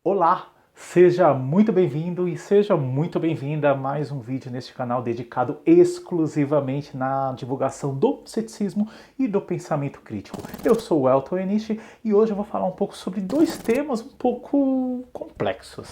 Olá, seja muito bem-vindo e seja muito bem-vinda a mais um vídeo neste canal dedicado exclusivamente na divulgação do ceticismo e do pensamento crítico. Eu sou o Elton Enishi e hoje eu vou falar um pouco sobre dois temas um pouco complexos.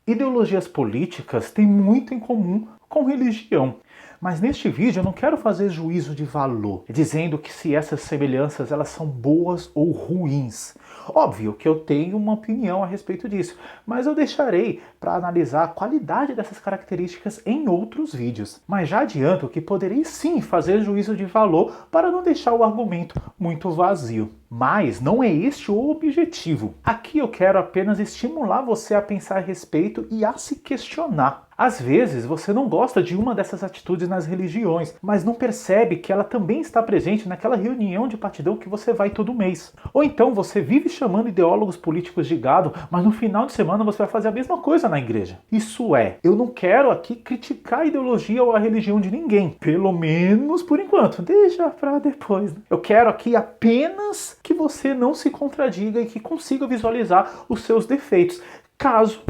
Ideologias políticas têm muito em comum com religião. Mas neste vídeo eu não quero fazer juízo de valor, dizendo que se essas semelhanças elas são boas ou ruins. Óbvio que eu tenho uma opinião a respeito disso, mas eu deixarei para analisar a qualidade dessas características em outros vídeos. Mas já adianto que poderei sim fazer juízo de valor para não deixar o argumento muito vazio. Mas não é este o objetivo. Aqui eu quero apenas estimular você a pensar a respeito e a se questionar. Às vezes você não gosta de uma dessas atitudes nas religiões, mas não percebe que ela também está presente naquela reunião de partidão que você vai todo mês. Ou então você vive chamando ideólogos políticos de gado, mas no final de semana você vai fazer a mesma coisa na igreja. Isso é, eu não quero aqui criticar a ideologia ou a religião de ninguém, pelo menos por enquanto, deixa pra depois. Eu quero aqui apenas que você não se contradiga e que consiga visualizar os seus defeitos, caso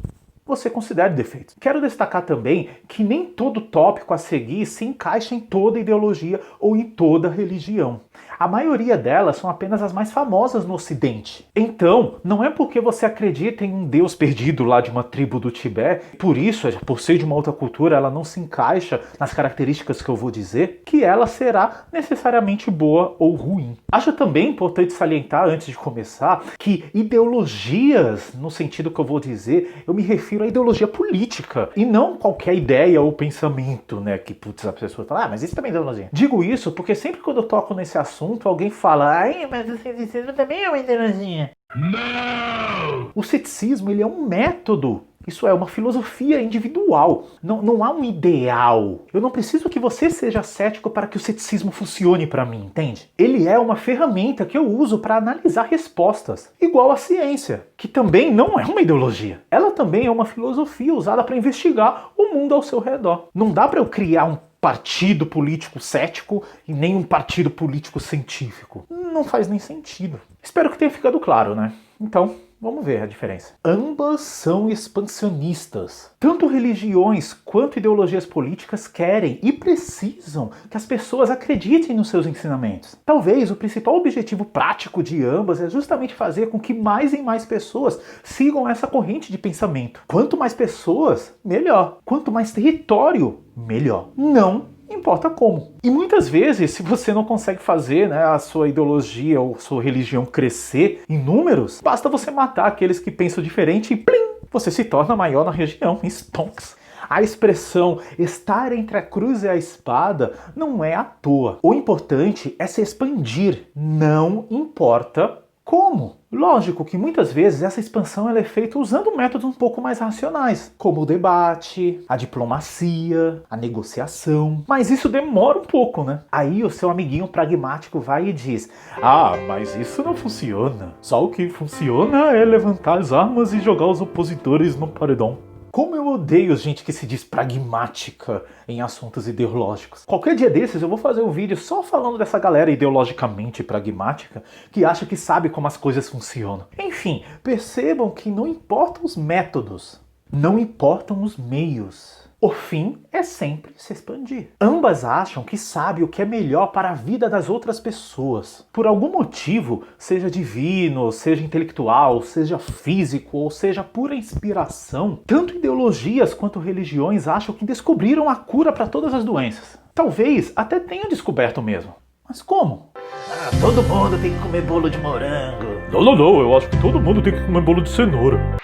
você considere defeitos. Quero destacar também que nem todo tópico a seguir se encaixa em toda ideologia ou em toda religião. A maioria delas são apenas as mais famosas no Ocidente. Então, não é porque você acredita em um Deus perdido lá de uma tribo do Tibete, por isso, por ser de uma outra cultura, ela não se encaixa nas características que eu vou dizer, que ela será necessariamente boa ou ruim. Acho também importante salientar, antes de começar, que ideologias, no sentido que eu vou dizer, eu me refiro à ideologia política, e não qualquer ideia ou pensamento, né, que putz, a pessoa fala, mas isso também é ideologia. Digo isso porque sempre quando eu toco nesse assunto, alguém fala, ai, mas o ceticismo também é uma ideologia. Não! O ceticismo, ele é um método. Isso é uma filosofia individual. Não há um ideal. Eu não preciso que você seja cético para que o ceticismo funcione para mim, entende? Ele é uma ferramenta que eu uso para analisar respostas. Igual a ciência, que também não é uma ideologia. Ela também é uma filosofia usada para investigar o mundo ao seu redor. Não dá para eu criar um partido político cético e nem um partido político científico. Não faz nem sentido. Espero que tenha ficado claro, né? Então, vamos ver a diferença. Ambas são expansionistas. Tanto religiões quanto ideologias políticas querem e precisam que as pessoas acreditem nos seus ensinamentos. Talvez o principal objetivo prático de ambas é justamente fazer com que mais e mais pessoas sigam essa corrente de pensamento. Quanto mais pessoas, melhor. Quanto mais território, melhor. Não importa como. E muitas vezes, se você não consegue fazer, né, a sua ideologia ou sua religião crescer em números, basta você matar aqueles que pensam diferente e plim, você se torna maior na região, stonks. A expressão estar entre a cruz e a espada não é à toa. O importante é se expandir, não importa como. Lógico que muitas vezes essa expansão ela é feita usando métodos um pouco mais racionais, como o debate, a diplomacia, a negociação. Mas isso demora um pouco, né? Aí o seu amiguinho pragmático vai e diz, ah, mas isso não funciona. Só o que funciona é levantar as armas e jogar os opositores no paredão. Como eu odeio gente que se diz pragmática em assuntos ideológicos. Qualquer dia desses eu vou fazer um vídeo só falando dessa galera ideologicamente pragmática que acha que sabe como as coisas funcionam. Enfim, percebam que não importam os métodos, não importam os meios. O fim é sempre se expandir. Ambas acham que sabe o que é melhor para a vida das outras pessoas. Por algum motivo, seja divino, seja intelectual, seja físico, ou seja pura inspiração, tanto ideologias quanto religiões acham que descobriram a cura para todas as doenças. Talvez até tenham descoberto mesmo. Mas como? Ah, todo mundo tem que comer bolo de morango. Não, eu acho que todo mundo tem que comer bolo de cenoura.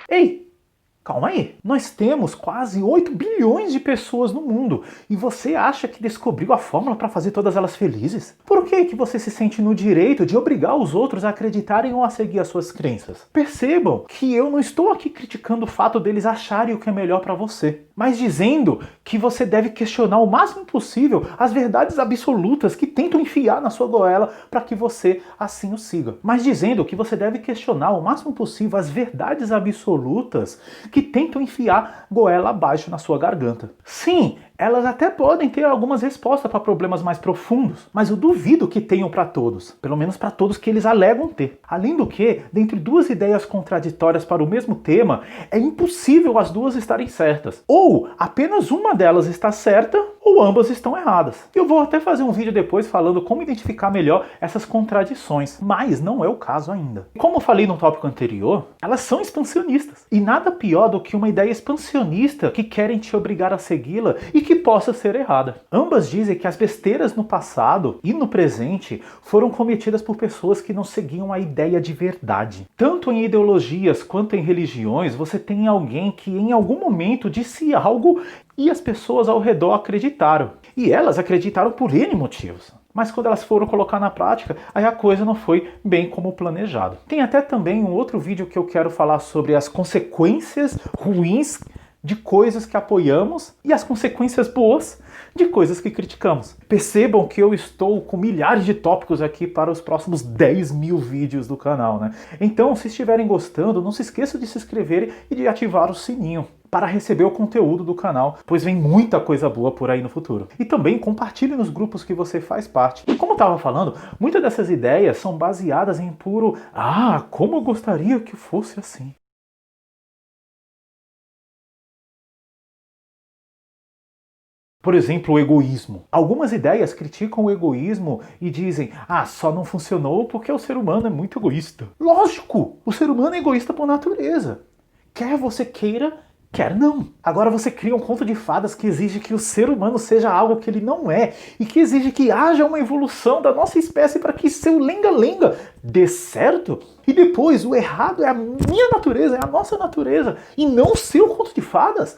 Ei! Calma aí, nós temos quase 8 bilhões de pessoas no mundo e você acha que descobriu a fórmula para fazer todas elas felizes? Por que você se sente no direito de obrigar os outros a acreditarem ou a seguir as suas crenças? Percebam que eu não estou aqui criticando o fato deles acharem o que é melhor para você, mas dizendo que você deve questionar o máximo possível as verdades absolutas que tentam enfiar na sua goela para que você assim o siga. Mas dizendo que você deve questionar o máximo possível as verdades absolutas que tentam enfiar goela abaixo na sua garganta. Sim, elas até podem ter algumas respostas para problemas mais profundos, mas eu duvido que tenham para todos, pelo menos para todos que eles alegam ter. Além do que, dentre duas ideias contraditórias para o mesmo tema, é impossível as duas estarem certas. Ou apenas uma delas está certa, ou ambas estão erradas. Eu vou até fazer um vídeo depois falando como identificar melhor essas contradições, mas não é o caso ainda. Como eu falei no tópico anterior, elas são expansionistas. E nada pior do que uma ideia expansionista que querem te obrigar a segui-la e que possa ser errada. Ambas dizem que as besteiras no passado e no presente foram cometidas por pessoas que não seguiam a ideia de verdade. Tanto em ideologias quanto em religiões, você tem alguém que em algum momento disse algo e as pessoas ao redor acreditaram. E elas acreditaram por N motivos. Mas quando elas foram colocar na prática, aí a coisa não foi bem como planejado. Tem até também um outro vídeo que eu quero falar sobre as consequências ruins de coisas que apoiamos e as consequências boas de coisas que criticamos. Percebam que eu estou com milhares de tópicos aqui para os próximos 10 mil vídeos do canal, né? Então, se estiverem gostando, não se esqueça de se inscrever e de ativar o sininho para receber o conteúdo do canal, pois vem muita coisa boa por aí no futuro. E também compartilhe nos grupos que você faz parte. E como eu estava falando, muitas dessas ideias são baseadas em puro como eu gostaria que fosse assim. Por exemplo, o egoísmo. Algumas ideias criticam o egoísmo e dizem, só não funcionou porque o ser humano é muito egoísta. Lógico, o ser humano é egoísta por natureza. Quer você queira, quer não. Agora você cria um conto de fadas que exige que o ser humano seja algo que ele não é e que exige que haja uma evolução da nossa espécie para que seu lenga-lenga dê certo. E depois, o errado é a minha natureza, é a nossa natureza, e não o seu conto de fadas?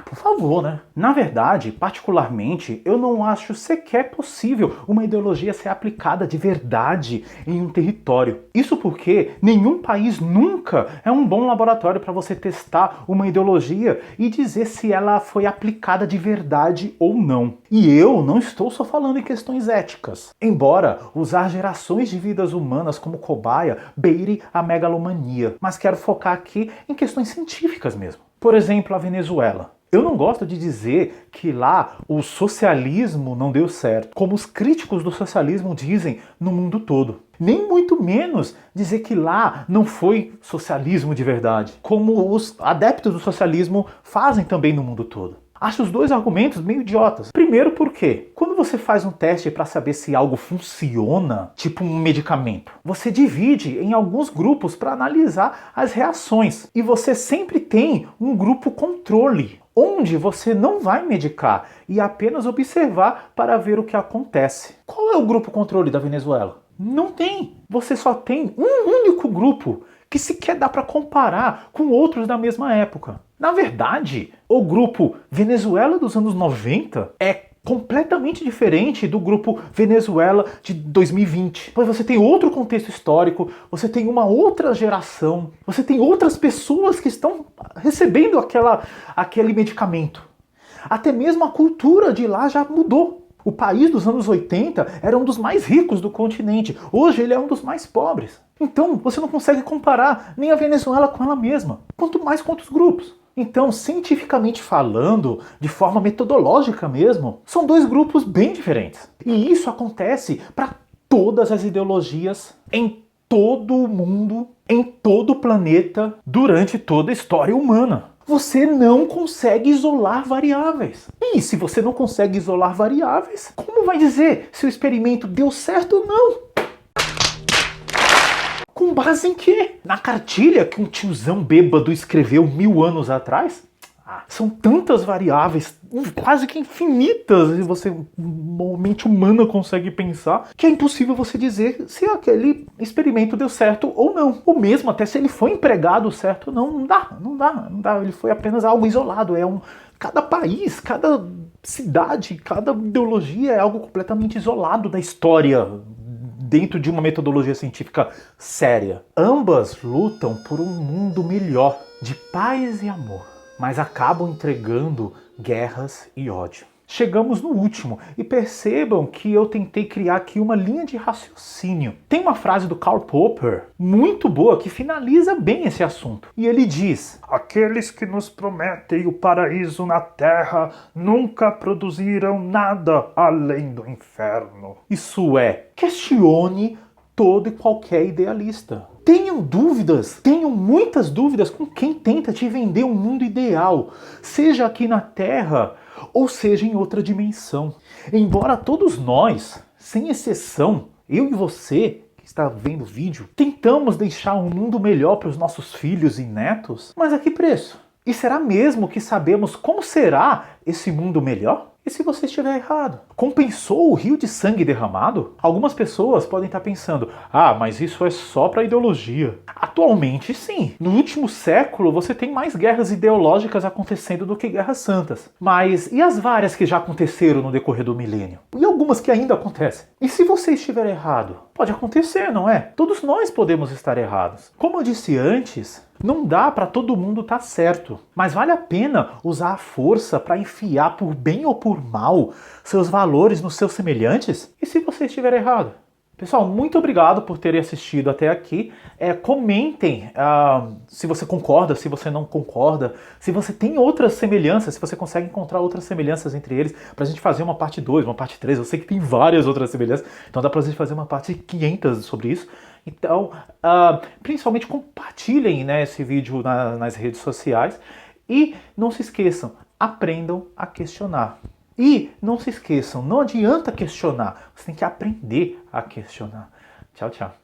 Por favor, né? Na verdade, particularmente, eu não acho sequer possível uma ideologia ser aplicada de verdade em um território. Isso porque nenhum país nunca é um bom laboratório para você testar uma ideologia e dizer se ela foi aplicada de verdade ou não. E eu não estou só falando em questões éticas. Embora usar gerações de vidas humanas como cobaia beire a megalomania, mas quero focar aqui em questões científicas mesmo. Por exemplo, a Venezuela. Eu não gosto de dizer que lá o socialismo não deu certo, como os críticos do socialismo dizem no mundo todo. Nem muito menos dizer que lá não foi socialismo de verdade, como os adeptos do socialismo fazem também no mundo todo. Acho os dois argumentos meio idiotas. Primeiro porque, quando você faz um teste para saber se algo funciona, tipo um medicamento, você divide em alguns grupos para analisar as reações. E você sempre tem um grupo controle, onde você não vai medicar e apenas observar para ver o que acontece. Qual é o grupo controle da Venezuela? Não tem. Você só tem um único grupo que sequer dá para comparar com outros da mesma época. Na verdade, o grupo Venezuela dos anos 90 é completamente diferente do grupo Venezuela de 2020. Pois você tem outro contexto histórico, você tem uma outra geração, você tem outras pessoas que estão recebendo aquele medicamento. Até mesmo a cultura de lá já mudou. O país dos anos 80 era um dos mais ricos do continente. Hoje ele é um dos mais pobres. Então você não consegue comparar nem a Venezuela com ela mesma, quanto mais com outros grupos. Então, cientificamente falando, de forma metodológica mesmo, são dois grupos bem diferentes. E isso acontece para todas as ideologias em todo o mundo, em todo o planeta, durante toda a história humana. Você não consegue isolar variáveis. E se você não consegue isolar variáveis, como vai dizer se o experimento deu certo ou não? Com base em quê? Na cartilha que um tiozão bêbado escreveu 1000 anos atrás? São tantas variáveis, quase que infinitas, e você, mente humana, consegue pensar, que é impossível você dizer se aquele experimento deu certo ou não. Ou mesmo até se ele foi empregado certo ou não. Não dá. Ele foi apenas algo isolado. Cada país, cada cidade, cada ideologia é algo completamente isolado da história, dentro de uma metodologia científica séria. Ambas lutam por um mundo melhor, de paz e amor, mas acabam entregando guerras e ódio. chegamos no último. E percebam que eu tentei criar aqui uma linha de raciocínio. Tem uma frase do Karl Popper muito boa que finaliza bem esse assunto. E ele diz: aqueles que nos prometem o paraíso na terra nunca produziram nada além do inferno. Isso é, questione todo e qualquer idealista. Tenham dúvidas, tenham muitas dúvidas com quem tenta te vender um mundo ideal, seja aqui na Terra ou seja em outra dimensão. Embora todos nós, sem exceção, eu e você que está vendo o vídeo, tentamos deixar um mundo melhor para os nossos filhos e netos, mas a que preço? E será mesmo que sabemos como será esse mundo melhor? E se você estiver errado? Compensou o rio de sangue derramado? Algumas pessoas podem estar pensando, mas isso é só para ideologia. Atualmente, sim. No último século, você tem mais guerras ideológicas acontecendo do que guerras santas. Mas e as várias que já aconteceram no decorrer do milênio? E algumas que ainda acontecem? E se você estiver errado? Pode acontecer, não é? Todos nós podemos estar errados. Como eu disse antes, não dá para todo mundo estar certo, mas vale a pena usar a força para enfiar por bem ou por mal seus valores nos seus semelhantes? E se você estiver errado? Pessoal, muito obrigado por terem assistido até aqui. Comentem se você concorda, se você não concorda, se você tem outras semelhanças, se você consegue encontrar outras semelhanças entre eles, pra gente fazer uma parte 2, uma parte 3. Eu sei que tem várias outras semelhanças, então dá pra gente fazer uma parte 500 sobre isso. Então, principalmente compartilhem, né, esse vídeo nas redes sociais e não se esqueçam, aprendam a questionar. E não se esqueçam, não adianta questionar, você tem que aprender a questionar. Tchau, tchau.